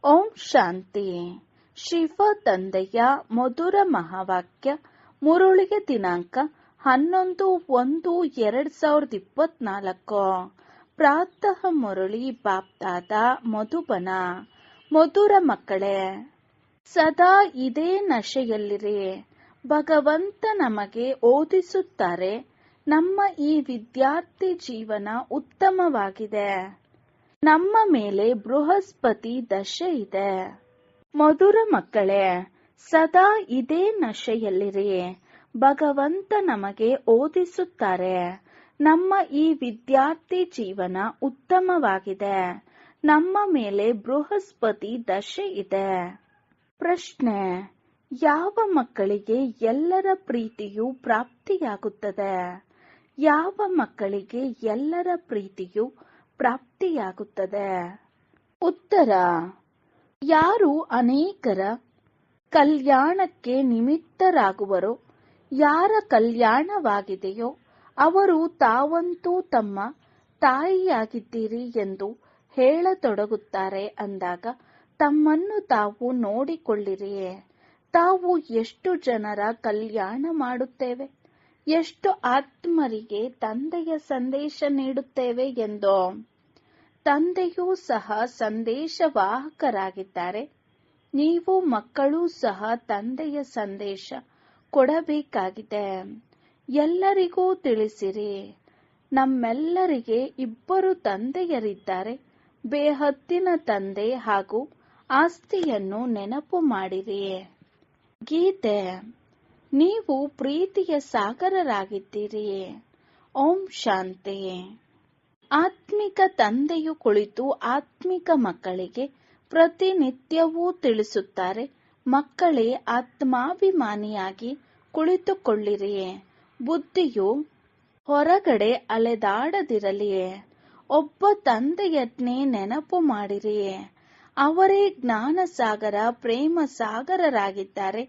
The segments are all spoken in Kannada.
ಓಂ ಶಾಂತಿ. ಶಿವ ತಂದೆಯ ಮಧುರ ಮಹಾವಾಕ್ಯ. ಮುರುಳಿಗೆ ದಿನಾಂಕ 11/1/2024. ಪ್ರಾತಃ ಮುರುಳಿ ಬಾಪ್ದಾದ ಮಧುಬನ. ಮಧುರ ಮಕ್ಕಳೇ, ಸದಾ ಇದೇ ನಶೆಯಲ್ಲಿರಿ. ಭಗವಂತ ನಮಗೆ ಓದಿಸುತ್ತಾರೆ, ನಮ್ಮ ಈ ವಿದ್ಯಾರ್ಥಿ ಜೀವನ ಉತ್ತಮವಾಗಿದೆ. ನಮ್ಮ ಮೇಲೆ ಬೃಹಸ್ಪತಿ ದಶೆ ಇದೆ. ಮಧುರ ಮಕ್ಕಳೇ, ಸದಾ ಇದೇ ನಶೆಯಲ್ಲಿರಿ. ಭಗವಂತ ನಮಗೆ ಓದಿಸುತ್ತಾರೆ, ನಮ್ಮ ಈ ವಿದ್ಯಾರ್ಥಿ ಜೀವನ ಉತ್ತಮವಾಗಿದೆ. ನಮ್ಮ ಮೇಲೆ ಬೃಹಸ್ಪತಿ ದಶೆ ಇದೆ. ಪ್ರಶ್ನೆ: ಯಾವ ಮಕ್ಕಳಿಗೆ ಎಲ್ಲರ ಪ್ರೀತಿಯು ಪ್ರಾಪ್ತಿಯಾಗುತ್ತದೆ? ಯಾವ ಮಕ್ಕಳಿಗೆ ಎಲ್ಲರ ಪ್ರೀತಿಯು ಪ್ರಾಪ್ತಿಯಾಗುತ್ತದೆ? ಉತ್ತರ: ಯಾರು ಅನೇಕರ ಕಲ್ಯಾಣಕ್ಕೆ ನಿಮಿತ್ತರಾಗುವರೋ, ಯಾರ ಕಲ್ಯಾಣವಾಗಿದೆಯೋ ಅವರು ತಾವಂತೂ ತಮ್ಮ ತಾಯಿಯಾಗಿದ್ದೀರಿ ಎಂದು ಹೇಳತೊಡಗುತ್ತಾರೆ. ಅಂದಾಗ ತಮ್ಮನ್ನು ತಾವು ನೋಡಿಕೊಳ್ಳಿರಿ. ತಾವು ಎಷ್ಟು ಜನರ ಕಲ್ಯಾಣ ಮಾಡುತ್ತೇವೆ, ಎಷ್ಟು ಆತ್ಮರಿಗೆ ತಂದೆಯ ಸಂದೇಶ ನೀಡುತ್ತೇವೆ ಎಂದು. ತಂದೆಯೂ ಸಹ ಸಂದೇಶವಾಹಕರಾಗಿದ್ದಾರೆ. ನೀವು ಮಕ್ಕಳೂ ಸಹ ತಂದೆಯ ಸಂದೇಶ ಕೊಡಬೇಕಾಗಿದೆ. ಎಲ್ಲರಿಗೂ ತಿಳಿಸಿರಿ, ನಮ್ಮೆಲ್ಲರಿಗೆ ಇಬ್ಬರು ತಂದೆಯರಿದ್ದಾರೆ. ಬೇಹದ್ದಿನ ತಂದೆ ಹಾಗೂ ಆಸ್ತಿಯನ್ನು ನೆನಪು ಮಾಡಿರಿ. ಗೀತೆ: ನೀವು ಪ್ರೀತಿಯ ಸಾಗರರಾಗಿದ್ದೀರಿ. ಓಂ ಶಾಂತಿ. ಆತ್ಮಿಕ ತಂದೆಯು ಕುಳಿತು ಆತ್ಮಿಕ ಮಕ್ಕಳಿಗೆ ಪ್ರತಿನಿತ್ಯವೂ ತಿಳಿಸುತ್ತಾರೆ, ಮಕ್ಕಳೇ ಆತ್ಮಾಭಿಮಾನಿಯಾಗಿ ಕುಳಿತುಕೊಳ್ಳಿರಿ. ಬುದ್ಧಿಯು ಹೊರಗಡೆ ಅಲೆದಾಡದಿರಲಿ. ಒಬ್ಬ ತಂದೆಯನ್ನೇ ನೆನಪು ಮಾಡಿರಿ. ಅವರೇ ಜ್ಞಾನ ಸಾಗರ, ಪ್ರೇಮ ಸಾಗರರಾಗಿದ್ದಾರೆ.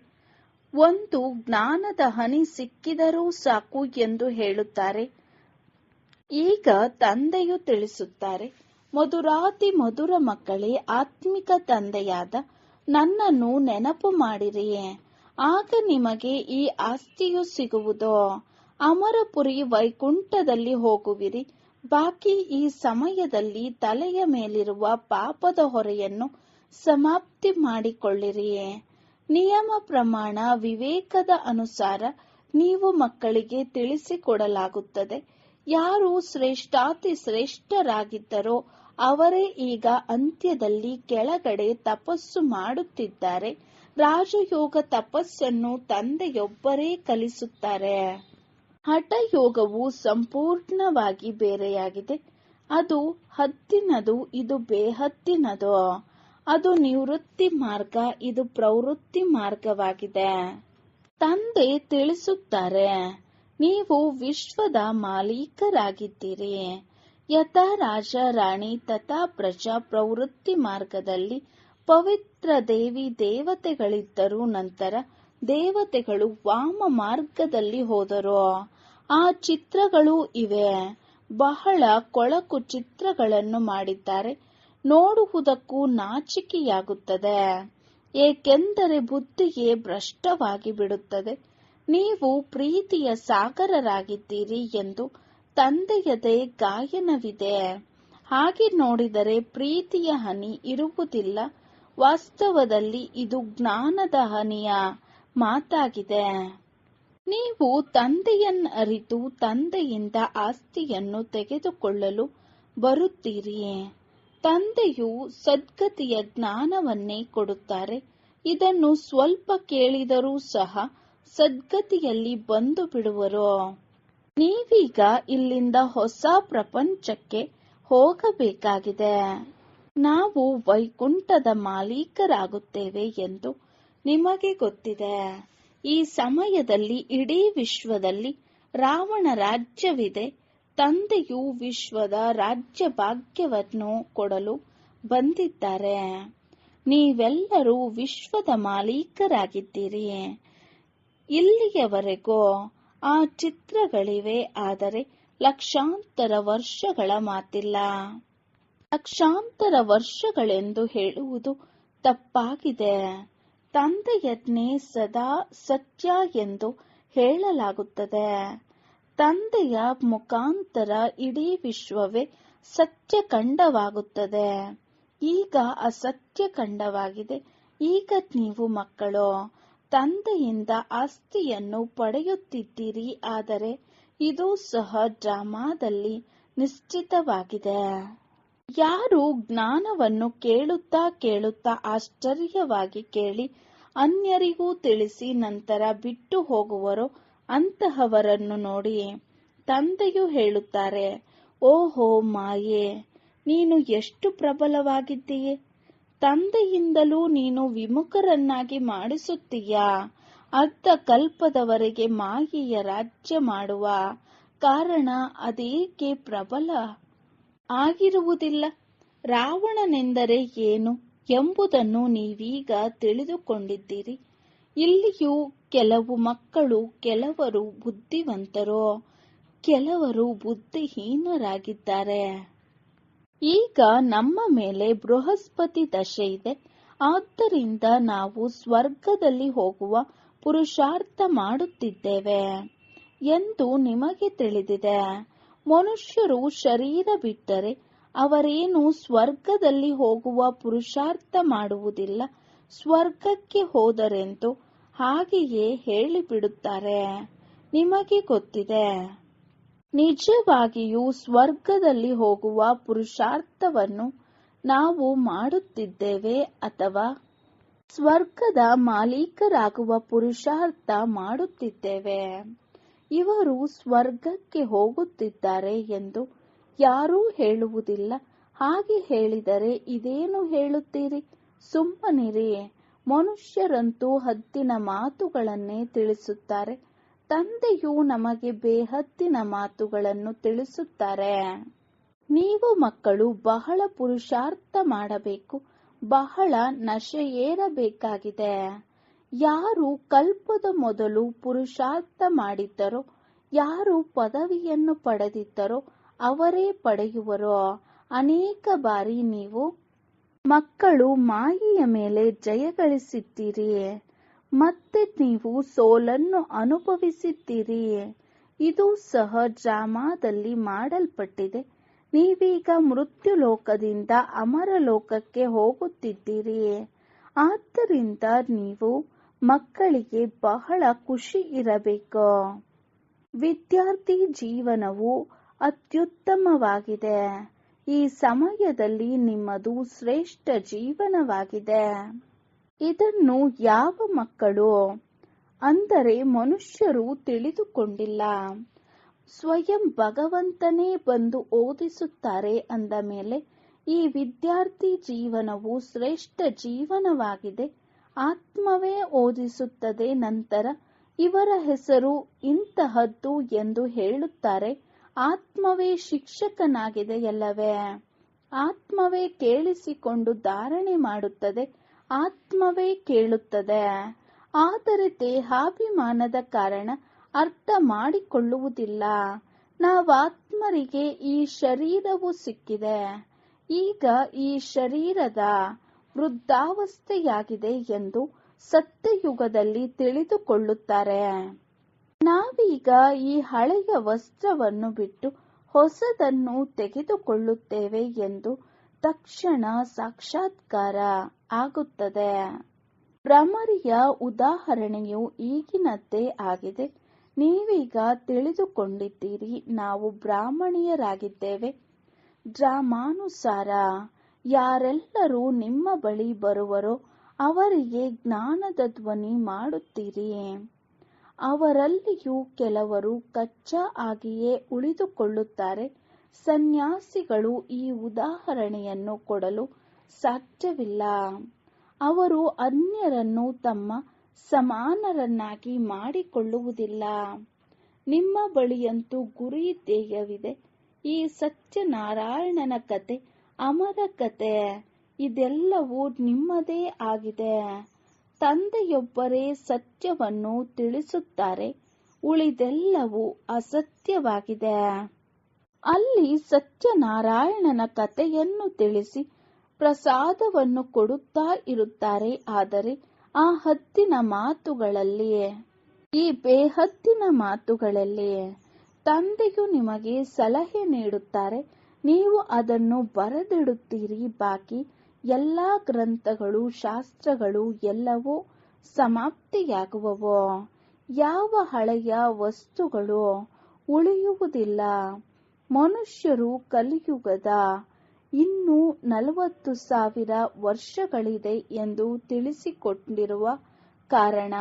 ಒಂದು ಜ್ಞಾನದ ಹನಿ ಸಿಕ್ಕಿದರೂ ಸಾಕು ಎಂದು ಹೇಳುತ್ತಾರೆ. ಈಗ ತಂದೆಯು ತಿಳಿಸುತ್ತಾರೆ, ಮಧುರಾತಿ ಮಧುರ ಮಕ್ಕಳೇ, ಆತ್ಮಿಕ ತಂದೆಯಾದ ನನ್ನನ್ನು ನೆನಪು ಮಾಡಿರಿ. ಆಗ ನಿಮಗೆ ಈ ಆಸ್ತಿಯು ಸಿಗುವುದು. ಅಮರಪುರಿ ವೈಕುಂಠದಲ್ಲಿ ಹೋಗುವಿರಿ. ಬಾಕಿ ಈ ಸಮಯದಲ್ಲಿ ತಲೆಯ ಮೇಲಿರುವ ಪಾಪದ ಹೊರೆಯನ್ನು ಸಮಾಪ್ತಿ ಮಾಡಿಕೊಳ್ಳಿರಿ. ನಿಯಮ ಪ್ರಮಾಣ ವಿವೇಕದ ಅನುಸಾರ ನೀವು ಮಕ್ಕಳಿಗೆ ತಿಳಿಸಿಕೊಡಲಾಗುತ್ತದೆ. ಯಾರು ಶ್ರೇಷ್ಠಾತಿ ಶ್ರೇಷ್ಠರಾಗಿದ್ದರೋ ಅವರೇ ಈಗ ಅಂತ್ಯದಲ್ಲಿ ಕೆಳಗಡೆ ತಪಸ್ಸು ಮಾಡುತ್ತಿದ್ದಾರೆ. ರಾಜಯೋಗ ತಪಸ್ಸನ್ನು ತಂದೆಯೊಬ್ಬರೇ ಕಲಿಸುತ್ತಾರೆ. ಹಠಯೋಗವು ಸಂಪೂರ್ಣವಾಗಿ ಬೇರೆಯಾಗಿದೆ. ಅದು ಹದ್ದಿನದು, ಇದು ಬೇಹದ್ದಿನದು. ಅದು ನಿವೃತ್ತಿ ಮಾರ್ಗ, ಇದು ಪ್ರವೃತ್ತಿ ಮಾರ್ಗವಾಗಿದೆ. ತಂದೆ ತಿಳಿಸುತ್ತಾರೆ, ನೀವು ವಿಶ್ವದ ಮಾಲೀಕರಾಗಿದ್ದೀರಿ. ಯಥಾ ರಾಜ ರಾಣಿ ತಥಾ ಪ್ರಜಾ. ಪ್ರವೃತ್ತಿ ಮಾರ್ಗದಲ್ಲಿ ಪವಿತ್ರ ದೇವಿ ದೇವತೆಗಳಿದ್ದರು. ನಂತರ ದೇವತೆಗಳು ವಾಮ ಮಾರ್ಗದಲ್ಲಿ ಹೋದರು. ಆ ಚಿತ್ರಗಳೂ ಇವೆ. ಬಹಳ ಕೊಳಕು ಚಿತ್ರಗಳನ್ನು ಮಾಡಿದ್ದಾರೆ. ನೋಡುವುದಕ್ಕೂ ನಾಚಿಕೆಯಾಗುತ್ತದೆ, ಏಕೆಂದರೆ ಬುದ್ಧಿಯೇ ಭ್ರಷ್ಟವಾಗಿ ಬಿಡುತ್ತದೆ. ನೀವು ಪ್ರೀತಿಯ ಸಾಗರರಾಗಿದ್ದೀರಿ ಎಂದು ತಂದೆಯದೇ ಗಾಯನವಿದೆ. ಹಾಗೆ ನೋಡಿದರೆ ಪ್ರೀತಿಯ ಹನಿ ಇರುವುದಿಲ್ಲ. ವಾಸ್ತವದಲ್ಲಿ ಇದು ಜ್ಞಾನದ ಹನಿಯ ಮಾತಾಗಿದೆ. ನೀವು ತಂದೆಯನ್ನು ಅರಿತು ತಂದೆಯಿಂದ ಆಸ್ತಿಯನ್ನು ತೆಗೆದುಕೊಳ್ಳಲು ಬರುತ್ತೀರಿ. ತಂದೆಯು ಸದ್ಗತಿಯ ಜ್ಞಾನವನ್ನೇ ಕೊಡುತ್ತಾರೆ. ಇದನ್ನು ಸ್ವಲ್ಪ ಕೇಳಿದರೂ ಸಹ ಸದ್ಗತಿಯಲ್ಲಿ ಬಂದು ಬಿಡುವರು. ನೀವೀಗ ಇಲ್ಲಿಂದ ಹೊಸ ಪ್ರಪಂಚಕ್ಕೆ ಹೋಗಬೇಕಾಗಿದೆ. ನಾವು ವೈಕುಂಠದ ಮಾಲೀಕರಾಗುತ್ತೇವೆ ಎಂದು ನಿಮಗೆ ಗೊತ್ತಿದೆ. ಈ ಸಮಯದಲ್ಲಿ ಇಡೀ ವಿಶ್ವದಲ್ಲಿ ರಾವಣ ರಾಜ್ಯವಿದೆ. ತಂದೆಯು ವಿಶ್ವದ ರಾಜ್ಯ ಭಾಗ್ಯವನ್ನು ಕೊಡಲು ಬಂದಿದ್ದಾರೆ. ನೀವೆಲ್ಲರೂ ವಿಶ್ವದ ಮಾಲೀಕರಾಗಿದ್ದೀರಿ. ಇಲ್ಲಿಯವರೆಗೂ ಆ ಚಿತ್ರಗಳಿವೆ, ಆದರೆ ಲಕ್ಷಾಂತರ ವರ್ಷಗಳ ಮಾತಿಲ್ಲ. ಲಕ್ಷಾಂತರ ವರ್ಷಗಳೆಂದು ಹೇಳುವುದು ತಪ್ಪಾಗಿದೆ. ತಂದೆಯನ್ನೇ ಸದಾ ಸತ್ಯ ಎಂದು ಹೇಳಲಾಗುತ್ತದೆ. ತಂದೆಯ ಮುಖಾಂತರ ಇಡೀ ವಿಶ್ವವೇ ಸತ್ಯಖಂಡವಾಗುತ್ತದೆ. ಈಗ ಅಸತ್ಯಖಂಡವಾಗಿದೆ. ಈಗ ನೀವು ಮಕ್ಕಳು ತಂದೆಯಿಂದ ಆಸ್ತಿಯನ್ನು ಪಡೆಯುತ್ತಿದ್ದೀರಿ. ಆದರೆ ಇದು ಸಹ ಡ್ರಾಮಾದಲ್ಲಿ ನಿಶ್ಚಿತವಾಗಿದೆ. ಯಾರು ಜ್ಞಾನವನ್ನು ಕೇಳುತ್ತಾ ಆಶ್ಚರ್ಯವಾಗಿ ಕೇಳಿ ಅನ್ಯರಿಗೂ ತಿಳಿಸಿ ನಂತರ ಬಿಟ್ಟು ಹೋಗುವರೋ ಅಂತಹವರನ್ನು ನೋಡಿ. ತಂದೆಯು ಹೇಳುತ್ತಾರೆ, ಓಹೋ ಮಾಯೆ, ನೀನು ಎಷ್ಟು ಪ್ರಬಲವಾಗಿದ್ದೀಯೆ. ತಂದೆಯಿಂದಲೂ ನೀನು ವಿಮುಖರನ್ನಾಗಿ ಮಾಡಿಸುತ್ತೀಯಾ. ಅರ್ಧ ಕಲ್ಪದವರೆಗೆ ಮಾಯೆಯ ರಾಜ್ಯ ಮಾಡುವ ಕಾರಣ ಅದೇಕೆ ಪ್ರಬಲ ಆಗಿರುವುದಿಲ್ಲ. ರಾವಣನೆಂದರೆ ಏನು ಎಂಬುದನ್ನು ನೀವೀಗ ತಿಳಿದುಕೊಂಡಿದ್ದೀರಿ. ಇಲ್ಲಿಯೂ ಕೆಲವು ಮಕ್ಕಳು, ಕೆಲವರು ಬುದ್ಧಿವಂತರು, ಕೆಲವರು ಬುದ್ಧಿಹೀನರಾಗಿದ್ದಾರೆ. ಈಗ ನಮ್ಮ ಮೇಲೆ ಬೃಹಸ್ಪತಿ ದಶೆ ಇದೆ. ಆದ್ದರಿಂದ ನಾವು ಸ್ವರ್ಗದಲ್ಲಿ ಹೋಗುವ ಪುರುಷಾರ್ಥ ಮಾಡುತ್ತಿದ್ದೇವೆ ಎಂದು ನಿಮಗೆ ತಿಳಿದಿದೆ. ಮನುಷ್ಯರು ಶರೀರ ಬಿಟ್ಟರೆ ಅವರೇನು ಸ್ವರ್ಗದಲ್ಲಿ ಹೋಗುವ ಪುರುಷಾರ್ಥ ಮಾಡುವುದಿಲ್ಲ. ಸ್ವರ್ಗಕ್ಕೆ ಹೋದರೆಂದು ಹಾಗೆಯೇ ಹೇಳಿಬಿಡುತ್ತಾರೆ. ನಿಮಗೆ ಗೊತ್ತಿದೆ, ನಿಜವಾಗಿಯೂ ಸ್ವರ್ಗದಲ್ಲಿ ಹೋಗುವ ಪುರುಷಾರ್ಥವನ್ನು ನಾವು ಮಾಡುತ್ತಿದ್ದೇವೆ ಅಥವಾ ಸ್ವರ್ಗದ ಮಾಲೀಕರಾಗುವ ಪುರುಷಾರ್ಥ ಮಾಡುತ್ತಿದ್ದೇವೆ. ಇವರು ಸ್ವರ್ಗಕ್ಕೆ ಹೋಗುತ್ತಿದ್ದಾರೆ ಎಂದು ಯಾರೂ ಹೇಳುವುದಿಲ್ಲ. ಹಾಗೆ ಹೇಳಿದರೆ ಇದೇನು ಹೇಳುತ್ತೀರಿ, ಸುಮ್ಮನಿರಿ. ಮನುಷ್ಯರಂತೂ ಹದ್ದಿನ ಮಾತುಗಳನ್ನೇ ತಿಳಿಸುತ್ತಾರೆ. ತಂದೆಯು ನಮಗೆ ಬೇಹದ್ದಿನ ಮಾತುಗಳನ್ನು ತಿಳಿಸುತ್ತಾರೆ. ನೀವು ಮಕ್ಕಳು ಬಹಳ ಪುರುಷಾರ್ಥ ಮಾಡಬೇಕು, ಬಹಳ ನಶೆಯೇರಬೇಕಾಗಿದೆ. ಯಾರು ಕಲ್ಪದ ಮೊದಲು ಪುರುಷಾರ್ಥ ಮಾಡಿದ್ದರೋ, ಯಾರು ಪದವಿಯನ್ನು ಪಡೆದಿದ್ದರೋ ಅವರೇ ಪಡೆಯುವರು. ಅನೇಕ ಬಾರಿ ನೀವು ಮಕ್ಕಳು ಮಾಯೆಯ ಮೇಲೆ ಜಯಗಳಿಸಿದ್ದೀರಿ. ಮತ್ತೆ ನೀವು ಸೋಲನ್ನು ಅನುಭವಿಸಿದ್ದೀರಿ. ಇದು ಸಹ ಡ್ರಾಮಾದಲ್ಲಿ ಮಾಡಲ್ಪಟ್ಟಿದೆ. ನೀವೀಗ ಮೃತ್ಯುಲೋಕದಿಂದ ಅಮರ ಲೋಕಕ್ಕೆ ಹೋಗುತ್ತಿದ್ದೀರಿ. ಆದ್ದರಿಂದ ನೀವು ಮಕ್ಕಳಿಗೆ ಬಹಳ ಖುಷಿ ಇರಬೇಕು. ವಿದ್ಯಾರ್ಥಿ ಜೀವನವು ಅತ್ಯುತ್ತಮವಾಗಿದೆ. ಈ ಸಮಯದಲ್ಲಿ ನಿಮ್ಮದು ಶ್ರೇಷ್ಠ ಜೀವನವಾಗಿದೆ. ಇದನ್ನು ಯಾವ ಮಕ್ಕಳು ಅಂದರೆ ಮನುಷ್ಯರು ತಿಳಿದುಕೊಂಡಿಲ್ಲ. ಸ್ವಯಂ ಭಗವಂತನೇ ಬಂದು ಓದಿಸುತ್ತಾರೆ ಅಂದ ಮೇಲೆ ಈ ವಿದ್ಯಾರ್ಥಿ ಜೀವನವು ಶ್ರೇಷ್ಠ ಜೀವನವಾಗಿದೆ. ಆತ್ಮವೇ ಓದಿಸುತ್ತದೆ. ನಂತರ ಇವರ ಹೆಸರು ಇಂತಹದ್ದು ಎಂದು ಹೇಳುತ್ತಾರೆ. ಆತ್ಮವೇ ಶಿಕ್ಷಕನಾಗಿದೆಯಲ್ಲವೇ. ಆತ್ಮವೇ ಕೇಳಿಸಿಕೊಂಡು ಧಾರಣೆ ಮಾಡುತ್ತದೆ. ಆತ್ಮವೇ ಕೇಳುತ್ತದೆ. ಆದರೆ ದೇಹಾಭಿಮಾನದ ಕಾರಣ ಅರ್ಥ ಮಾಡಿಕೊಳ್ಳುವುದಿಲ್ಲ. ನಾವಾತ್ಮರಿಗೆ ಈ ಶರೀರವು ಸಿಕ್ಕಿದೆ. ಈಗ ಈ ಶರೀರದ ವೃದ್ಧಾವಸ್ಥೆಯಾಗಿದೆ ಎಂದು ಸತ್ಯಯುಗದಲ್ಲಿ ತಿಳಿದುಕೊಳ್ಳುತ್ತಾರೆ. ನಾವೀಗ ಈ ಹಳೆಯ ವಸ್ತ್ರವನ್ನು ಬಿಟ್ಟು ಹೊಸದನ್ನು ತೆಗೆದುಕೊಳ್ಳುತ್ತೇವೆ ಎಂದು ತಕ್ಷಣ ಸಾಕ್ಷಾತ್ಕಾರ ಆಗುತ್ತದೆ. ಭ್ರಮರಿಯ ಉದಾಹರಣೆಯು ಈಗಿನದ್ದೇ ಆಗಿದೆ. ನೀವೀಗ ತಿಳಿದುಕೊಂಡಿದ್ದೀರಿ, ನಾವು ಬ್ರಾಹ್ಮಣಿಯರಾಗಿದ್ದೇವೆ. ಡ್ರಾಮಾನುಸಾರ ಯಾರೆಲ್ಲರೂ ನಿಮ್ಮ ಬಳಿ ಬರುವರೋ ಅವರಿಗೆ ಜ್ಞಾನದ ಧ್ವನಿ ಮಾಡುತ್ತೀರಿ. ಅವರಲ್ಲಿಯೂ ಕೆಲವರು ಕಚ್ಚಾ ಆಗಿಯೇ ಉಳಿದುಕೊಳ್ಳುತ್ತಾರೆ. ಸನ್ಯಾಸಿಗಳು ಈ ಉದಾಹರಣೆಯನ್ನು ಕೊಡಲು ಸಾಧ್ಯವಿಲ್ಲ. ಅವರು ಅನ್ಯರನ್ನು ತಮ್ಮ ಸಮಾನರನ್ನಾಗಿ ಮಾಡಿಕೊಳ್ಳುವುದಿಲ್ಲ. ನಿಮ್ಮ ಬಳಿಯಂತೂ ಗುರಿ ಧ್ಯೇಯವಿದೆ. ಈ ಸತ್ಯನಾರಾಯಣನ ಕತೆ, ಅಮರ ಕತೆ, ಇದೆಲ್ಲವೂ ನಿಮ್ಮದೇ ಆಗಿದೆ. ತಂದೆಯೊಬ್ಬರೇ ಸತ್ಯವನ್ನು ತಿಳಿಸುತ್ತಾರೆ. ಉಳಿದೆಲ್ಲವೂ ಅಸತ್ಯವಾಗಿದೆ. ಅಲ್ಲಿ ಸತ್ಯನಾರಾಯಣನ ಕಥೆಯನ್ನು ತಿಳಿಸಿ ಪ್ರಸಾದವನ್ನು ಕೊಡುತ್ತಾ ಇರುತ್ತಾರೆ. ಆದರೆ ಆ ಹದ್ದಿನ ಮಾತುಗಳಲ್ಲಿ, ಈ ಬೇಹದ್ದಿನ ಮಾತುಗಳಲ್ಲಿ ತಂದೆಯು ನಿಮಗೆ ಸಲಹೆ ನೀಡುತ್ತಾರೆ. ನೀವು ಅದನ್ನು ಬರೆದಿಡುತ್ತೀರಿ. ಬಾಕಿ ಎಲ್ಲಾ ಗ್ರಂಥಗಳು, ಶಾಸ್ತ್ರಗಳು ಎಲ್ಲವೂ ಸಮಾಪ್ತಿಯಾಗುವವು. ಯಾವ ಹಳೆಯ ವಸ್ತುಗಳು ಉಳಿಯುವುದಿಲ್ಲ. ಮನುಷ್ಯರು ಕಲಿಯುಗದ ಇನ್ನೂ 40,000 ವರ್ಷಗಳಿದೆ ಎಂದು ತಿಳಿಸಿಕೊಂಡಿರುವ ಕಾರಣ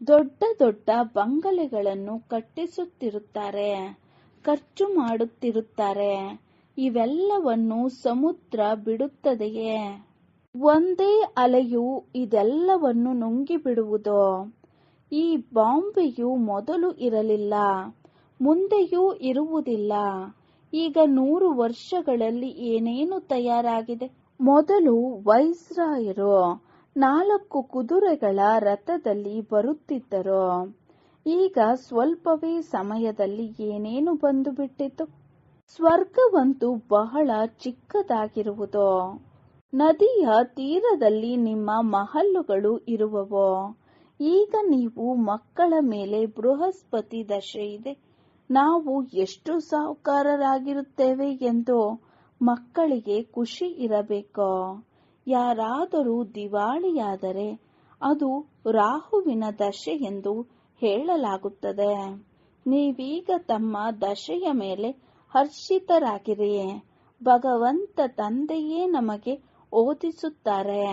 ದೊಡ್ಡ ದೊಡ್ಡ ಬಂಗಲೆಗಳನ್ನು ಕಟ್ಟಿಸುತ್ತಿರುತ್ತಾರೆ, ಖರ್ಚು ಮಾಡುತ್ತಿರುತ್ತಾರೆ. ಇವೆಲ್ಲವನ್ನು ಸಮುದ್ರ ಬಿಡುತ್ತದೆಯೇ? ಒಂದೇ ಅಲೆಯು ಇದೆಲ್ಲವನ್ನು ನುಂಗಿಬಿಡುವುದು. ಈ ಬಾಂಬೆಯು ಮೊದಲು ಇರಲಿಲ್ಲ, ಮುಂದೆಯೂ ಇರುವುದಿಲ್ಲ. ಈಗ 100 ವರ್ಷಗಳಲ್ಲಿ ಏನೇನು ತಯಾರಾಗಿದೆ? ಮೊದಲು ವೈಸ್ರಾಯರು 4 ಕುದುರೆಗಳ ರಥದಲ್ಲಿ ಬರುತ್ತಿದ್ದರು. ಈಗ ಸ್ವಲ್ಪವೇ ಸಮಯದಲ್ಲಿ ಏನೇನು ಬಂದು ಬಿಟ್ಟಿತು? ಸ್ವರ್ಗವಂತೂ ಬಹಳ ಚಿಕ್ಕದಾಗಿರುವುದು. ನದಿಯ ತೀರದಲ್ಲಿ ನಿಮ್ಮ ಮಹಲ್ಲುಗಳು ಇರುವವು. ಈಗ ನೀವು ಮಕ್ಕಳ ಮೇಲೆ ಬೃಹಸ್ಪತಿ ದಶೆ ಇದೆ. ನಾವು ಎಷ್ಟು ಸಾಹುಕಾರರಾಗಿರುತ್ತೇವೆ ಎಂದು ಮಕ್ಕಳಿಗೆ ಖುಷಿ ಇರಬೇಕು. ಯಾರಾದರೂ ದಿವಾಳಿಯಾದರೆ ಅದು ರಾಹುವಿನ ದಶೆ ಎಂದು ಹೇಳಲಾಗುತ್ತದೆ. ನೀವೀಗ ತಮ್ಮ ದಶೆಯ ಮೇಲೆ ಹರ್ಷಿತರಾಗಿರಿ. ಭಗವಂತ ತಂದೆಯೇ ನಮಗೆ ಓದಿಸುತ್ತಾರೆ.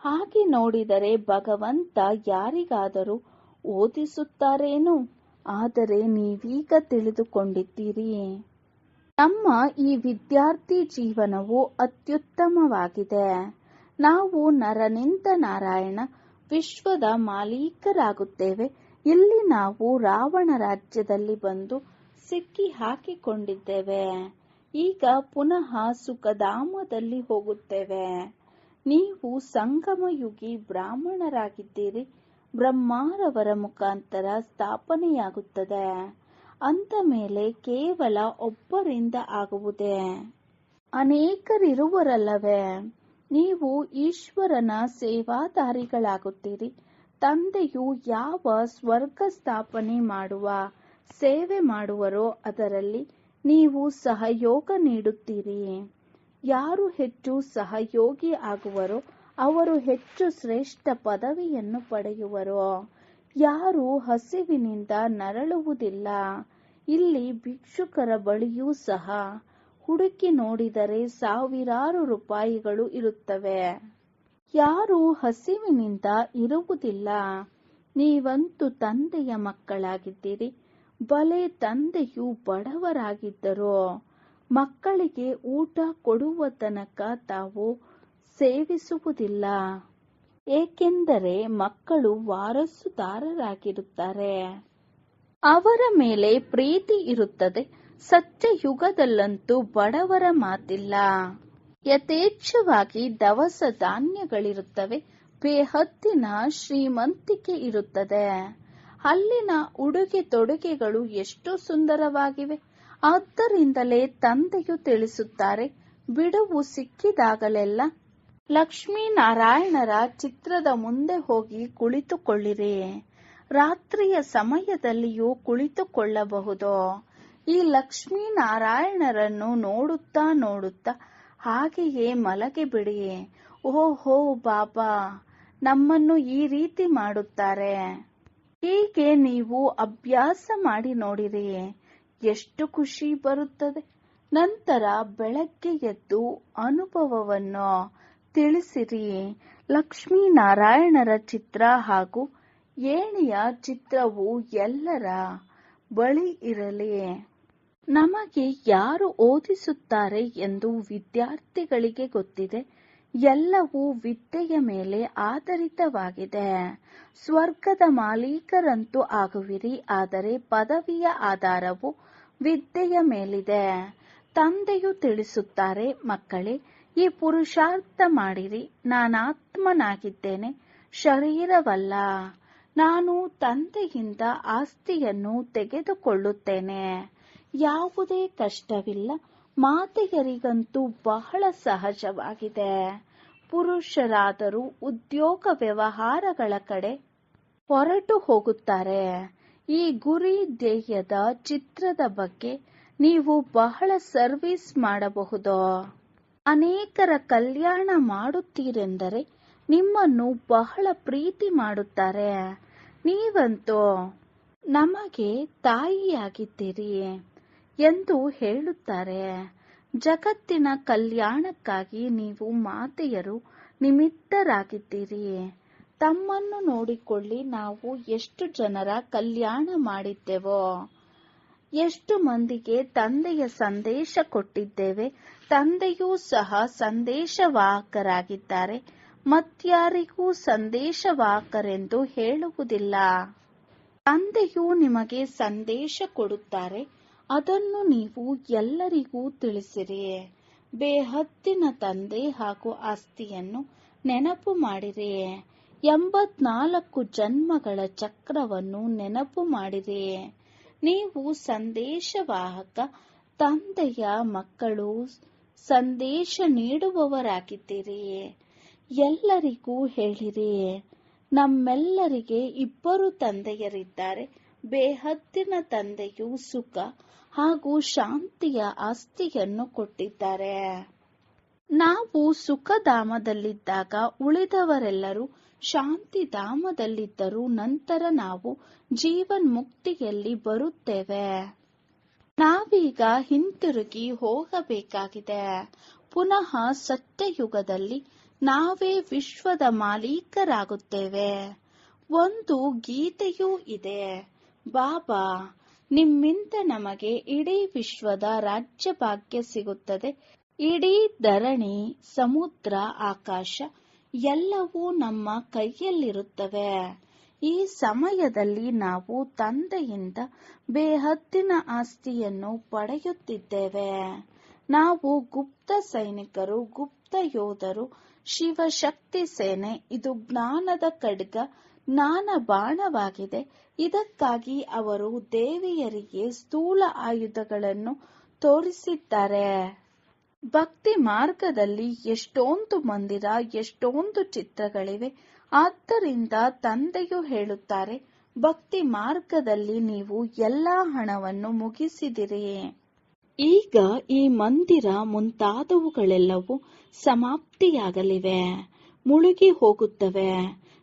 ಹಾಗೆ ನೋಡಿದರೆ ಭಗವಂತ ಯಾರಿಗಾದರೂ ಓದಿಸುತ್ತಾರೇನು? ಆದರೆ ನೀವೀಗ ತಿಳಿದುಕೊಂಡಿದ್ದೀರಿ, ನಮ್ಮ ಈ ವಿದ್ಯಾರ್ಥಿ ಜೀವನವು ಅತ್ಯುತ್ತಮವಾಗಿದೆ. ನಾವು ನರನಿಂದ ನಾರಾಯಣ ವಿಶ್ವದ ಮಾಲೀಕರಾಗುತ್ತೇವೆ. ಇಲ್ಲಿ ನಾವು ರಾವಣ ರಾಜ್ಯದಲ್ಲಿ ಬಂದು ಸಿಕ್ಕಿ ಹಾಕಿಕೊಂಡಿದ್ದೇವೆ. ಈಗ ಪುನಃ ಸುಖಧಾಮದಲ್ಲಿ ಹೋಗುತ್ತೇವೆ. ನೀವು ಸಂಗಮಯುಗಿ ಬ್ರಾಹ್ಮಣರಾಗಿದ್ದೀರಿ. ಬ್ರಹ್ಮಾರವರ ಮುಖಾಂತರ ಸ್ಥಾಪನೆಯಾಗುತ್ತದೆ. ಅಂದ ಮೇಲೆ ಕೇವಲ ಒಬ್ಬರಿಂದ ಆಗುವುದೇ? ಅನೇಕರಿರುವರಲ್ಲವೇ? ನೀವು ಈಶ್ವರನ ಸೇವಾದಾರಿಗಳಾಗುತ್ತೀರಿ. ತಂದೆಯು ಯಾವ ಸ್ವರ್ಗ ಸ್ಥಾಪನೆ ಮಾಡುವ ಸೇವೆ ಮಾಡುವರೋ ಅದರಲ್ಲಿ ನೀವು ಸಹಯೋಗ ನೀಡುತ್ತೀರಿ. ಯಾರು ಹೆಚ್ಚು ಸಹಯೋಗಿ ಆಗುವರೋ ಅವರು ಹೆಚ್ಚು ಶ್ರೇಷ್ಠ ಪದವಿಯನ್ನು ಪಡೆಯುವರು. ಯಾರು ಹಸಿವಿನಿಂದ ನರಳುವುದಿಲ್ಲ. ಇಲ್ಲಿ ಭಿಕ್ಷುಕರ ಬಳಿಯೂ ಸಹ ಹುಡುಕಿ ನೋಡಿದರೆ ಸಾವಿರಾರು ರೂಪಾಯಿಗಳು ಇರುತ್ತವೆ. ಯಾರು ಹಸಿವಿನಿಂದ ಇರುವುದಿಲ್ಲ. ನೀವಂತೂ ತಂದೆಯ ಮಕ್ಕಳಾಗಿದ್ದೀರಿ. ಬಲೆ ತಂದೆಯು ಬಡವರಾಗಿದ್ದರು. ಮಕ್ಕಳಿಗೆ ಊಟ ಕೊಡುವ ತನಕ ತಾವು ಸೇವಿಸುವುದಿಲ್ಲ. ಏಕೆಂದರೆ ಮಕ್ಕಳು ವಾರಸುದಾರರಾಗಿರುತ್ತಾರೆ. ಅವರ ಮೇಲೆ ಪ್ರೀತಿ ಇರುತ್ತದೆ. ಸತ್ಯಯುಗದಲ್ಲಂತೂ ಬಡವರ ಮಾತಿಲ್ಲ. ಯಥೇಚ್ಛವಾಗಿ ದವಸ ಧಾನ್ಯಗಳಿರುತ್ತವೆ. ಬೇಹದ್ದಿನ ಶ್ರೀಮಂತಿಕೆ ಇರುತ್ತದೆ. ಅಲ್ಲಿನ ಉಡುಗೆ ತೊಡುಗೆಗಳು ಎಷ್ಟು ಸುಂದರವಾಗಿವೆ. ಆದ್ದರಿಂದಲೇ ತಂದೆಯು ತಿಳಿಸುತ್ತಾರೆ, ಬಿಡುವು ಸಿಕ್ಕಿದಾಗಲೆಲ್ಲ ಲಕ್ಷ್ಮೀನಾರಾಯಣರ ಚಿತ್ರದ ಮುಂದೆ ಹೋಗಿ ಕುಳಿತುಕೊಳ್ಳಿರಿ. ರಾತ್ರಿಯ ಸಮಯದಲ್ಲಿಯೂ ಕುಳಿತುಕೊಳ್ಳಬಹುದು. ಈ ಲಕ್ಷ್ಮೀನಾರಾಯಣರನ್ನು ನೋಡುತ್ತಾ ನೋಡುತ್ತಾ ಹಾಗೆಯೇ ಮಲಗಿಬಿಡಿ. ಓಹೋ ಬಾಬಾ ನಮ್ಮನ್ನು ಈ ರೀತಿ ಮಾಡುತ್ತಾರೆ. ಹೀಗೆ ನೀವು ಅಭ್ಯಾಸ ಮಾಡಿ ನೋಡಿರಿ, ಎಷ್ಟು ಖುಷಿ ಬರುತ್ತದೆ. ನಂತರ ಬೆಳಗ್ಗೆ ಎದ್ದು ಅನುಭವವನ್ನು ತಿಳಿಸಿರಿ. ಲಕ್ಷ್ಮೀನಾರಾಯಣರ ಚಿತ್ರ ಹಾಗೂ ಏಣಿಯ ಚಿತ್ರವು ಎಲ್ಲರ ಬಳಿ ಇರಲಿ. ನಮಗೆ ಯಾರು ಓದಿಸುತ್ತಾರೆ ಎಂದು ವಿದ್ಯಾರ್ಥಿಗಳಿಗೆ ಗೊತ್ತಿದೆ. ಎಲ್ಲವೂ ವಿದ್ಯೆಯ ಮೇಲೆ ಆಧಾರಿತವಾಗಿದೆ. ಸ್ವರ್ಗದ ಮಾಲೀಕರಂತೂ ಆಗುವಿರಿ. ಆದರೆ ಪದವಿಯ ಆಧಾರವು ವಿದ್ಯೆಯ ಮೇಲಿದೆ. ತಂದೆಯು ತಿಳಿಸುತ್ತಾರೆ, ಮಕ್ಕಳೇ ಈ ಪುರುಷಾರ್ಥ ಮಾಡಿರಿ. ನಾನಾತ್ಮನಾಗಿದ್ದೇನೆ, ಶರೀರವಲ್ಲ. ನಾನು ತಂದೆಯಿಂದ ಆಸ್ತಿಯನ್ನು ತೆಗೆದುಕೊಳ್ಳುತ್ತೇನೆ. ಯಾವುದೇ ಕಷ್ಟವಿಲ್ಲ. ಮಾತೆಯರಿಗಂತೂ ಬಹಳ ಸಹಜವಾಗಿದೆ. ಪುರುಷರಾದರೂ ಉದ್ಯೋಗ ವ್ಯವಹಾರಗಳ ಕಡೆ ಹೊರಟು ಹೋಗುತ್ತಾರೆ. ಈ ಗುರಿ ಧ್ಯೇಯದ ಚಿತ್ರದ ಬಗ್ಗೆ ನೀವು ಬಹಳ ಸರ್ವಿಸ್ ಮಾಡಬಹುದು. ಅನೇಕರ ಕಲ್ಯಾಣ ಮಾಡುತ್ತೀರೆಂದರೆ ನಿಮ್ಮನ್ನು ಬಹಳ ಪ್ರೀತಿ ಮಾಡುತ್ತಾರೆ. ನೀವಂತೂ ನಮಗೆ ತಾಯಿಯಾಗಿದ್ದೀರಿ ಎಂದು ಹೇಳುತ್ತಾರೆ. ಜಗತ್ತಿನ ಕಲ್ಯಾಣಕ್ಕಾಗಿ ನೀವು ಮಾತೆಯರು ನಿಮಿತ್ತರಾಗಿದ್ದೀರಿ. ತಮ್ಮನ್ನು ನೋಡಿಕೊಳ್ಳಿ. ನಾವು ಎಷ್ಟು ಜನರ ಕಲ್ಯಾಣ ಮಾಡಿದ್ದೆವೋ, ಎಷ್ಟು ಮಂದಿಗೆ ತಂದೆಯ ಸಂದೇಶ ಕೊಟ್ಟಿದ್ದೇವೆ. ತಂದೆಯೂ ಸಹ ಸಂದೇಶವಾಹಕರಾಗಿದ್ದಾರೆ. ಮತ್ಯಾರಿಗೂ ಸಂದೇಶವಾಹಕರೆಂದು ಹೇಳುವುದಿಲ್ಲ. ತಂದೆಯು ನಿಮಗೆ ಸಂದೇಶ ಕೊಡುತ್ತಾರೆ. ಅದನ್ನು ನೀವು ಎಲ್ಲರಿಗೂ ತಿಳಿಸಿರಿ. ಬೇಹದ್ದಿನ ತಂದೆ ಹಾಗೂ ಆಸ್ತಿಯನ್ನು ನೆನಪು ಮಾಡಿರಿ. 84 ಜನ್ಮಗಳ ಚಕ್ರವನ್ನು ನೆನಪು ಮಾಡಿರಿ. ನೀವು ಸಂದೇಶವಾಹಕ ತಂದೆಯ ಮಕ್ಕಳು, ಸಂದೇಶ ನೀಡುವವರಾಗಿದ್ದೀರಿ. ಎಲ್ಲರಿಗೂ ಹೇಳಿರಿ, ನಮ್ಮೆಲ್ಲರಿಗೆ 2 ತಂದೆಯರಿದ್ದಾರೆ. ಬೇಹದ್ದಿನ ತಂದೆಯು ಸುಖ ಹಾಗೂ ಶಾಂತಿಯ ಆಸ್ತಿಯನ್ನು ಕೊಟ್ಟಿದ್ದಾರೆ. ನಾವು ಸುಖಧಾಮದಲ್ಲಿದ್ದಾಗ ಉಳಿದವರೆಲ್ಲರೂ ಶಾಂತಿಧಾಮದಲ್ಲಿದ್ದರು. ನಂತರ ನಾವು ಜೀವನ್ಮುಕ್ತಿಯಲ್ಲಿ ಬರುತ್ತೇವೆ. ನಾವೀಗ ಹಿಂತಿರುಗಿ ಹೋಗಬೇಕಾಗಿದೆ. ಪುನಃ ಸತ್ಯಯುಗದಲ್ಲಿ ನಾವೇ ವಿಶ್ವದ ಮಾಲೀಕರಾಗುತ್ತೇವೆ. ಒಂದು ಗೀತೆಯೂ ಇದೆ. ಬಾಬಾ, ನಿಮ್ಮಿಂದ ನಮಗೆ ಇಡೀ ವಿಶ್ವದ ರಾಜ್ಯಭಾಗ್ಯ ಸಿಗುತ್ತದೆ. ಇಡೀ ಧರಣಿ, ಸಮುದ್ರ, ಆಕಾಶ ಎಲ್ಲವೂ ನಮ್ಮ ಕೈಯಲ್ಲಿರುತ್ತವೆ. ಈ ಸಮಯದಲ್ಲಿ ನಾವು ತಂದೆಯಿಂದ ಬೇಹದ್ದಿನ ಆಸ್ತಿಯನ್ನು ಪಡೆಯುತ್ತಿದ್ದೇವೆ. ನಾವು ಗುಪ್ತ ಸೈನಿಕರು, ಗುಪ್ತ ಯೋಧರು, ಶಿವಶಕ್ತಿ ಸೇನೆ. ಇದು ಜ್ಞಾನದ ಖಡ್ಗ, ಜ್ಞಾನ ಬಾಣವಾಗಿದೆ. ಇದಕ್ಕಾಗಿ ಅವರು ದೇವಿಯರಿಗೆ ಸ್ಥೂಲ ಆಯುಧಗಳನ್ನು ತೋರಿಸಿದ್ದಾರೆ. ಭಕ್ತಿ ಮಾರ್ಗದಲ್ಲಿ ಎಷ್ಟೊಂದು ಮಂದಿರ, ಎಷ್ಟೊಂದು ಚಿತ್ರಗಳಿವೆ. ಆದ್ದರಿಂದ ತಂದೆಯು ಹೇಳುತ್ತಾರೆ, ಭಕ್ತಿ ಮಾರ್ಗದಲ್ಲಿ ನೀವು ಎಲ್ಲಾ ಹಣವನ್ನು ಮುಗಿಸಿದಿರಿ. ಈಗ ಈ ಮಂದಿರ ಮುಂತಾದವುಗಳೆಲ್ಲವೂ ಸಮಾಪ್ತಿಯಾಗಲಿವೆ, ಮುಳುಗಿ ಹೋಗುತ್ತವೆ.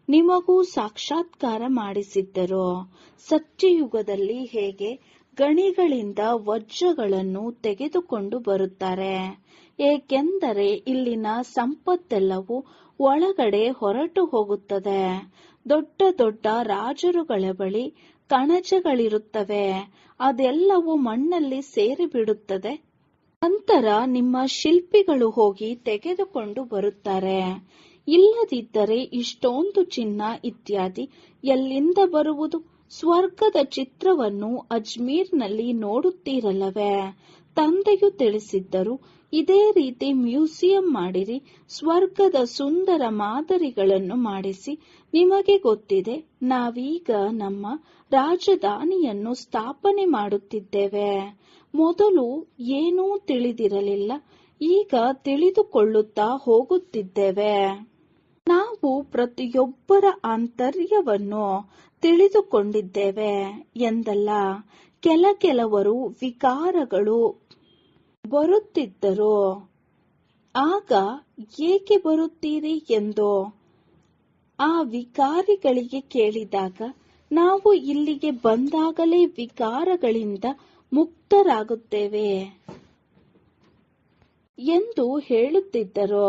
ನಿಮಗೂ ಸಾಕ್ಷಾತ್ಕಾರ ಮಾಡಿಸಿದ್ದರು. ಸತ್ಯಯುಗದಲ್ಲಿ ಹೇಗೆ ಗಣಿಗಳಿಂದ ವಜ್ರಗಳನ್ನು ತೆಗೆದುಕೊಂಡು ಬರುತ್ತಾರೆ. ಏಕೆಂದರೆ ಇಲ್ಲಿನ ಸಂಪತ್ತೆಲ್ಲವೂ ಒಳಗಡೆ ಹೊರಟು ಹೋಗುತ್ತದೆ. ದೊಡ್ಡ ದೊಡ್ಡ ರಾಜರುಗಳ ಬಳಿ ಕಣಜಗಳಿರುತ್ತವೆ. ಅದೆಲ್ಲವೂ ಮಣ್ಣಲ್ಲಿ ಸೇರಿಬಿಡುತ್ತದೆ. ನಂತರ ನಿಮ್ಮ ಶಿಲ್ಪಿಗಳು ಹೋಗಿ ತೆಗೆದುಕೊಂಡು ಬರುತ್ತಾರೆ. ಇಲ್ಲದಿದ್ದರೆ ಇಷ್ಟೊಂದು ಚಿನ್ನ ಇತ್ಯಾದಿ ಎಲ್ಲಿಂದ ಬರುವುದು? ಸ್ವರ್ಗದ ಚಿತ್ರವನ್ನು ಅಜ್ಮೀರ್ನಲ್ಲಿ ನೋಡುತ್ತೀರಲ್ಲವೇ? ತಂದೆಯು ತಿಳಿಸಿದ್ದರು, ಇದೇ ರೀತಿ ಮ್ಯೂಸಿಯಂ ಮಾಡಿರಿ. ಸ್ವರ್ಗದ ಸುಂದರ ಮಾದರಿಗಳನ್ನು ಮಾಡಿಸಿ. ನಿಮಗೆ ಗೊತ್ತಿದೆ, ನಾವೀಗ ನಮ್ಮ ರಾಜಧಾನಿಯನ್ನು ಸ್ಥಾಪನೆ ಮಾಡುತ್ತಿದ್ದೇವೆ. ಮೊದಲು ಏನೂ ತಿಳಿದಿರಲಿಲ್ಲ, ಈಗ ತಿಳಿದುಕೊಳ್ಳುತ್ತಾ ಹೋಗುತ್ತಿದ್ದೇವೆ. ನಾವು ಪ್ರತಿಯೊಬ್ಬರ ಆಂತರ್ಯವನ್ನು ತಿಳಿದುಕೊಂಡಿದ್ದೇವೆ ಎಂದಲ್ಲ. ಕೆಲವರು ವಿಕಾರಗಳು ಬರುತ್ತಿದ್ದರು. ಆಗ ಏಕೆ ಬರುತ್ತೀರಿ ಎಂದು ಆ ವಿಕಾರಿಗಳಿಗೆ ಕೇಳಿದಾಗ, ನಾವು ಇಲ್ಲಿಗೆ ಬಂದಾಗಲೇ ವಿಕಾರಗಳಿಂದ ಮುಕ್ತರಾಗುತ್ತೇವೆ ಎಂದು ಹೇಳುತ್ತಿದ್ದರು.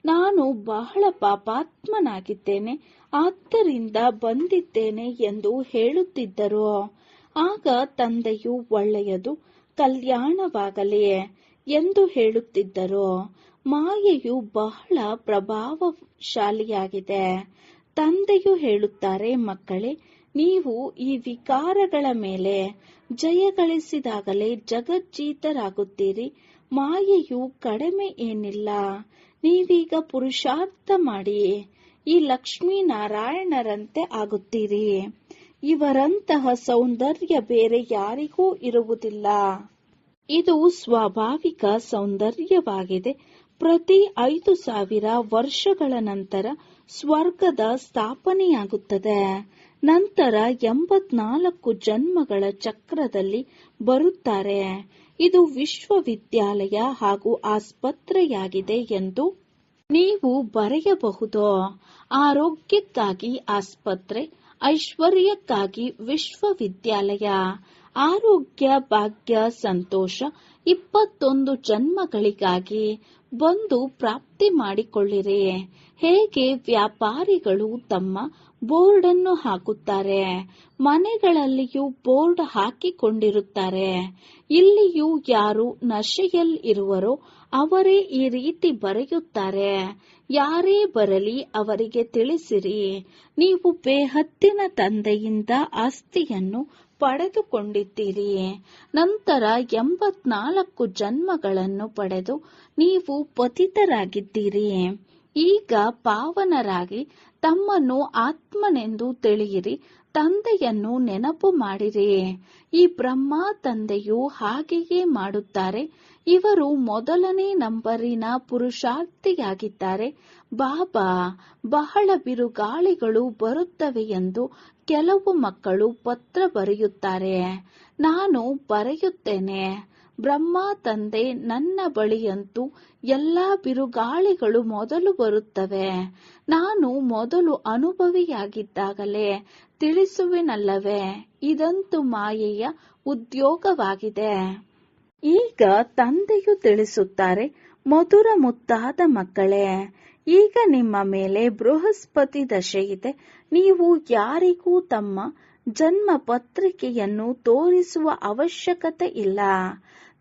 ನಾನು ಬಹಳ ಪಾಪಾತ್ಮನಾಗಿದ್ದೇನೆ, ಆದ್ದರಿಂದ ಬಂದಿದ್ದೇನೆ ಎಂದು ಹೇಳುತ್ತಿದ್ದರು. ಆಗ ತಂದೆಯು ಒಳ್ಳೆಯದು, ಕಲ್ಯಾಣವಾಗಲಿ ಎಂದು ಹೇಳುತ್ತಿದ್ದರು. ಮಾಯೆಯು ಬಹಳ ಪ್ರಭಾವಶಾಲಿಯಾಗಿದೆ. ತಂದೆಯು ಹೇಳುತ್ತಾರೆ, ಮಕ್ಕಳೇ, ನೀವು ಈ ವಿಕಾರಗಳ ಮೇಲೆ ಜಯಗಳಿಸಿದಾಗಲೇ ಜಗಜ್ಜೀತರಾಗುತ್ತೀರಿ. ಮಾಯೆಯು ಕಡಿಮೆ ಏನಿಲ್ಲ. ನೀವೀಗ ಪುರುಷಾರ್ಥ ಮಾಡಿ ಈ ಲಕ್ಷ್ಮೀನಾರಾಯಣರಂತೆ ಆಗುತ್ತೀರಿ. ಇವರಂತಹ ಸೌಂದರ್ಯ ಬೇರೆ ಯಾರಿಗೂ ಇರುವುದಿಲ್ಲ. ಇದು ಸ್ವಾಭಾವಿಕ ಸೌಂದರ್ಯವಾಗಿದೆ. ಪ್ರತಿ 5,000 ವರ್ಷಗಳ ನಂತರ ಸ್ವರ್ಗದ ಸ್ಥಾಪನೆಯಾಗುತ್ತದೆ. ನಂತರ 84 ಜನ್ಮಗಳ ಚಕ್ರದಲ್ಲಿ ಬರುತ್ತಾರೆ. ಇದು ವಿಶ್ವವಿದ್ಯಾಲಯ ಹಾಗೂ ಆಸ್ಪತ್ರೆಯಾಗಿದೆ ಎಂದು ನೀವು ಬರೆಯಬಹುದು. ಆರೋಗ್ಯಕ್ಕಾಗಿ ಆಸ್ಪತ್ರೆ, ಐಶ್ವರ್ಯಕ್ಕಾಗಿ ವಿಶ್ವವಿದ್ಯಾಲಯ. ಆರೋಗ್ಯ, ಭಾಗ್ಯ, ಸಂತೋಷ 21 ಜನ್ಮಗಳಿಗಾಗಿ ಬಂದು ಪ್ರಾಪ್ತಿ ಮಾಡಿಕೊಳ್ಳಿರಿ. ಹೇಗೆ ವ್ಯಾಪಾರಿಗಳು ತಮ್ಮ ಬೋರ್ಡ್ ಅನ್ನು ಹಾಕುತ್ತಾರೆ, ಮನೆಗಳಲ್ಲಿಯೂ ಬೋರ್ಡ್ ಹಾಕಿಕೊಂಡಿರುತ್ತಾರೆ. ಇಲ್ಲಿಯೂ ಯಾರು ನಶೆಯಲ್ಲಿರುವರೋ ಅವರೇ ಈ ರೀತಿ ಬರೆಯುತ್ತಾರೆ. ಯಾರೇ ಬರಲಿ ಅವರಿಗೆ ತಿಳಿಸಿರಿ, ನೀವು ಬೇಹದ್ದಿನ ತಂದೆಯಿಂದ ಆಸ್ತಿಯನ್ನು ಪಡೆದುಕೊಂಡಿದ್ದೀರಿ. ನಂತರ 84 ಜನ್ಮಗಳನ್ನು ಪಡೆದು ನೀವು ಪತಿತರಾಗಿದ್ದೀರಿ. ಈಗ ಪಾವನರಾಗಿ ತಮ್ಮನ್ನು ಆತ್ಮನೆಂದು ತಿಳಿಯಿರಿ. ತಂದೆಯನ್ನು ನೆನಪು ಮಾಡಿರಿ. ಈ ಬ್ರಹ್ಮ ತಂದೆಯು ಹಾಗೆಯೇ ಮಾಡುತ್ತಾರೆ. ಇವರು ಮೊದಲನೇ ನಂಬರಿನ ಪುರುಷಾರ್ಥಿಯಾಗಿದ್ದಾರೆ. ಬಾಬಾ, ಬಹಳ ಬಿರುಗಾಳಿಗಳು ಬರುತ್ತವೆ ಎಂದು ಕೆಲವು ಮಕ್ಕಳು ಪತ್ರ ಬರೆಯುತ್ತಾರೆ. ನಾನು ಬರೆಯುತ್ತೇನೆ, ಬ್ರಹ್ಮ ತಂದೆ ನನ್ನ ಬಳಿಯಂತೂ ಎಲ್ಲಾ ಬಿರುಗಾಳಿಗಳು ಮೊದಲು ಬರುತ್ತವೆ. ನಾನು ಮೊದಲು ಅನುಭವಿಯಾಗಿದ್ದಾಗಲೇ ತಿಳಿಸುವೆನಲ್ಲವೇ, ಇದಂತೂ ಮಾಯೆಯ ಉದ್ಯೋಗವಾಗಿದೆ. ಈಗ ತಂದೆಯು ತಿಳಿಸುತ್ತಾರೆ, ಮಧುರ ಮುದ್ದಾದ ಮಕ್ಕಳೇ, ಈಗ ನಿಮ್ಮ ಮೇಲೆ ಬೃಹಸ್ಪತಿ ದಶೆಯಿದೆ. ನೀವು ಯಾರಿಗೂ ತಮ್ಮ ಜನ್ಮ ಪತ್ರಿಕೆಯನ್ನು ತೋರಿಸುವ ಅವಶ್ಯಕತೆ ಇಲ್ಲ.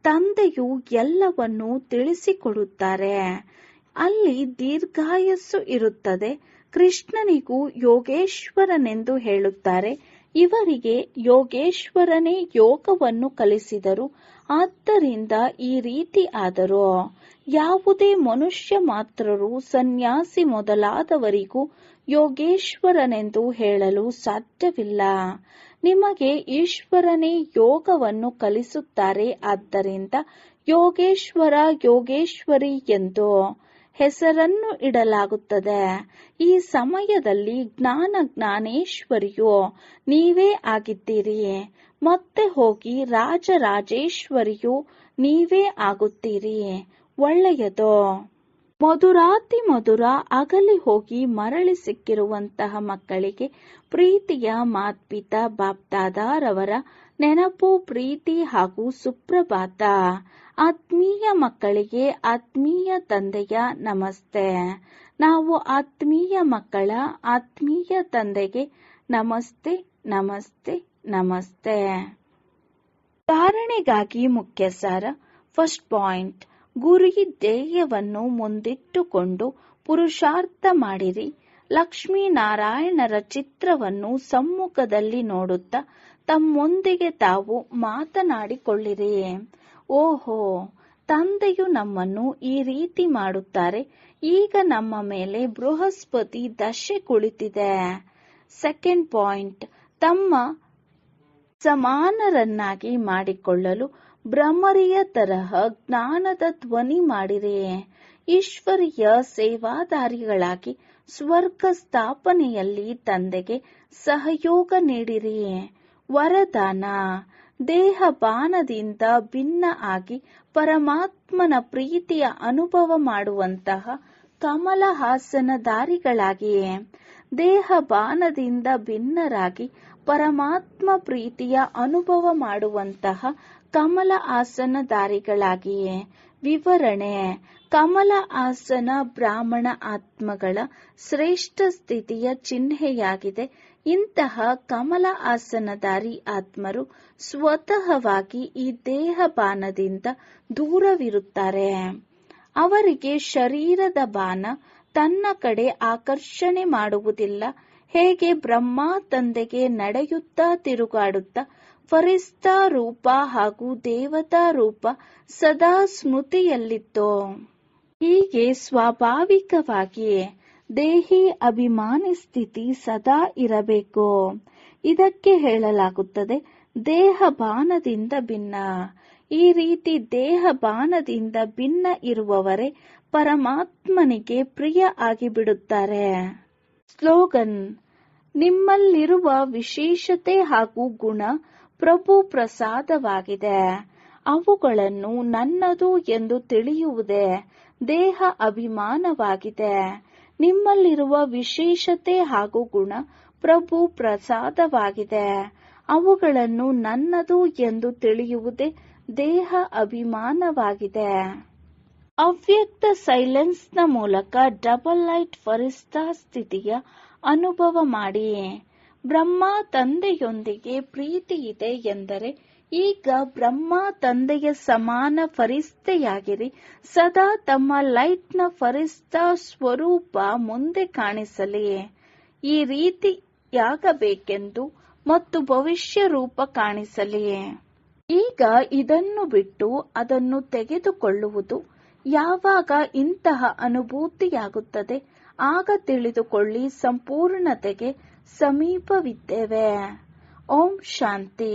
ತಂದೆಯು ಎಲ್ಲವನ್ನೂ ತಿಳಿಸಿಕೊಡುತ್ತಾರೆ. ಅಲ್ಲಿ ದೀರ್ಘಾಯಸ್ಸು ಇರುತ್ತದೆ. ಕೃಷ್ಣನಿಗೂ ಯೋಗೇಶ್ವರನೆಂದು ಹೇಳುತ್ತಾರೆ. ಇವರಿಗೆ ಯೋಗೇಶ್ವರನೇ ಯೋಗವನ್ನು ಕಲಿಸಿದರು. ಆದ್ದರಿಂದ ಈ ರೀತಿ ಆದರೂ ಯಾವುದೇ ಮನುಷ್ಯ ಮಾತ್ರರು ಸನ್ಯಾಸಿ ಮೊದಲಾದವರಿಗೂ ಯೋಗೇಶ್ವರನೆಂದು ಹೇಳಲು ಸಾಧ್ಯವಿಲ್ಲ. ನಿಮಗೆ ಈಶ್ವರನೇ ಯೋಗವನ್ನು ಕಲಿಸುತ್ತಾರೆ. ಆದ್ದರಿಂದ ಯೋಗೇಶ್ವರ, ಯೋಗೇಶ್ವರಿ ಎಂದು ಹೆಸರನ್ನು ಇಡಲಾಗುತ್ತದೆ. ಈ ಸಮಯದಲ್ಲಿ ಜ್ಞಾನೇಶ್ವರಿಯು ನೀವೇ ಆಗಿದ್ದೀರಿ. ಮತ್ತೆ ಹೋಗಿ ರಾಜರಾಜೇಶ್ವರಿಯು ನೀವೇ ಆಗುತ್ತೀರಿ. ಒಳ್ಳೆಯದು. ಮಧುರಾತಿ ಮಧುರ ಅಗಲಿ ಹೋಗಿ ಮರಳಿ ಸಿಕ್ಕಿರುವಂತಹ ಮಕ್ಕಳಿಗೆ ಪ್ರೀತಿಯ ಮಾತ್ಪಿತಾ ಬಾಪ್ದಾದಾರವರ ನೆನಪು, ಪ್ರೀತಿ ಹಾಗೂ ಸುಪ್ರಭಾತ. ಆತ್ಮೀಯ ಮಕ್ಕಳಿಗೆ ಆತ್ಮೀಯ ತಂದೆಯ ನಮಸ್ತೆ. ನಾವು ಆತ್ಮೀಯ ಮಕ್ಕಳ ಆತ್ಮೀಯ ತಂದೆಗೆ ನಮಸ್ತೆ, ನಮಸ್ತೆ, ನಮಸ್ತೆ. ಧಾರಣೆಗಾಗಿ ಮುಖ್ಯ ಸಾರ. ಫಸ್ಟ್ ಪಾಯಿಂಟ್, ಗುರಿ ಧ್ಯೇಯವನ್ನು ಮುಂದಿಟ್ಟುಕೊಂಡು ಪುರುಷಾರ್ಥ ಮಾಡಿರಿ. ಲಕ್ಷ್ಮೀನಾರಾಯಣರ ಚಿತ್ರವನ್ನು ಸಮ್ಮುಖದಲ್ಲಿ ನೋಡುತ್ತಾ ತಮ್ಮೊಂದಿಗೆ ತಾವು ಮಾತನಾಡಿಕೊಳ್ಳಿರಿ. ಓಹೋ, ತಂದೆಯು ನಮ್ಮನ್ನು ಈ ರೀತಿ ಮಾಡುತ್ತಾರೆ. ಈಗ ನಮ್ಮ ಮೇಲೆ ಬೃಹಸ್ಪತಿ ದಶೆ ಕುಳಿತಿದೆ. ಸೆಕೆಂಡ್ ಪಾಯಿಂಟ್, ತಮ್ಮ ಸಮಾನರನ್ನಾಗಿ ಮಾಡಿಕೊಳ್ಳಲು ಭ್ರಮರಿಯ ತರಹ ಜ್ಞಾನದ ಧ್ವನಿ ಮಾಡಿರಿ. ಈಶ್ವರೀಯ ಸೇವಾದಾರಿಗಳಾಗಿ ಸ್ವರ್ಗ ಸ್ಥಾಪನೆಯಲ್ಲಿ ತಂದೆಗೆ ಸಹಯೋಗ ನೀಡಿರಿ. ವರದಾನ: ದೇಹ ಬಾನದಿಂದ ಭಿನ್ನ ಆಗಿ ಪರಮಾತ್ಮನ ಪ್ರೀತಿಯ ಅನುಭವ ಮಾಡುವಂತಹ ಕಮಲಹಾಸನಧಾರಿಗಳಾಗಿ. ದೇಹ ಬಾನದಿಂದ ಭಿನ್ನರಾಗಿ ಪರಮಾತ್ಮ ಪ್ರೀತಿಯ ಅನುಭವ ಮಾಡುವಂತಹ ಕಮಲ ಆಸನಧಾರಿಗಳಾಗಿ. ವಿವರಣೆ: ಕಮಲ ಆಸನ ಬ್ರಾಹ್ಮಣ ಆತ್ಮಗಳ ಶ್ರೇಷ್ಠ ಸ್ಥಿತಿಯ ಚಿಹ್ನೆಯಾಗಿದೆ. ಇಂತಹ ಕಮಲ ಆಸನಧಾರಿ ಆತ್ಮರು ಸ್ವತಃವಾಗಿ ಈ ದೇಹ ಬಾನದಿಂದ ದೂರವಿರುತ್ತಾರೆ. ಅವರಿಗೆ ಶರೀರದ ಬಾನ ತನ್ನ ಕಡೆ ಆಕರ್ಷಣೆ ಮಾಡುವುದಿಲ್ಲ. ಹೇಗೆ ಬ್ರಹ್ಮ ತಂದೆಗೆ ನಡೆಯುತ್ತಾ ತಿರುಗಾಡುತ್ತಾ ಫರಿಸ್ತಾ ರೂಪ ಹಾಗೂ ದೇವತಾ ರೂಪ ಸದಾ ಸ್ಮೃತಿಯಲ್ಲಿತ್ತೋ, ಹೀಗೆ ಸ್ವಾಭಾವಿಕವಾಗಿ ದೇಹಿ ಅಭಿಮಾನಿ ಸ್ಥಿತಿ ಸದಾ ಇರಬೇಕು. ಇದಕ್ಕೆ ಹೇಳಲಾಗುತ್ತದೆ ದೇಹ ಬಾನದಿಂದ ಭಿನ್ನ. ಈ ರೀತಿ ದೇಹ ಬಾನದಿಂದ ಭಿನ್ನ ಇರುವವರೇ ಪರಮಾತ್ಮನಿಗೆ ಪ್ರಿಯ ಆಗಿಬಿಡುತ್ತಾರೆ. ಸ್ಲೋಗನ್: ನಿಮ್ಮಲ್ಲಿರುವ ವಿಶೇಷತೆ ಹಾಗೂ ಗುಣ ಪ್ರಭು ಪ್ರಸಾದವಾಗಿದೆ. ಅವುಗಳನ್ನು ನನ್ನದು ಎಂದು ತಿಳಿಯುವುದೇ ದೇಹ ಅಭಿಮಾನವಾಗಿದೆ. ನಿಮ್ಮಲ್ಲಿರುವ ವಿಶೇಷತೆ ಹಾಗೂ ಗುಣ ಪ್ರಭು ಪ್ರಸಾದವಾಗಿದೆ. ಅವುಗಳನ್ನು ನನ್ನದು ಎಂದು ತಿಳಿಯುವುದೇ ದೇಹ ಅಭಿಮಾನವಾಗಿದೆ. ಅವ್ಯಕ್ತ ಸೈಲೆನ್ಸ್ನ ಮೂಲಕ ಡಬಲ್ ಲೈಟ್ ಫರಿಷ್ಠಾ ಸ್ಥಿತಿಯ ಅನುಭವ ಮಾಡಿ. ಬ್ರಹ್ಮ ತಂದೆಯೊಂದಿಗೆ ಪ್ರೀತಿ ಇದೆ ಎಂದರೆ ಈಗ ಬ್ರಹ್ಮ ತಂದೆಯ ಸಮಾನ ಫರಿಷ್ಠೆಯಾಗಿರಿ. ಸದಾ ತಮ್ಮ ಲೈಟ್ನ ಫರಿಷ್ಠಾ ಸ್ವರೂಪ ಮುಂದೆ ಕಾಣಿಸಲಿ. ಈ ರೀತಿಯಾಗಬೇಕೆಂದು ಮತ್ತು ಭವಿಷ್ಯ ರೂಪ ಕಾಣಿಸಲಿ. ಈಗ ಇದನ್ನು ಬಿಟ್ಟು ಅದನ್ನು ತೆಗೆದುಕೊಳ್ಳುವುದು ಯಾವಾಗ ಇಂತಹ ಅನುಭೂತಿಯಾಗುತ್ತದೆ ಆಗ ತಿಳಿದುಕೊಳ್ಳಿ, ಸಂಪೂರ್ಣತೆಗೆ ಸಮೀಪವಿದ್ದೇವೆ. ಓಂ ಶಾಂತಿ.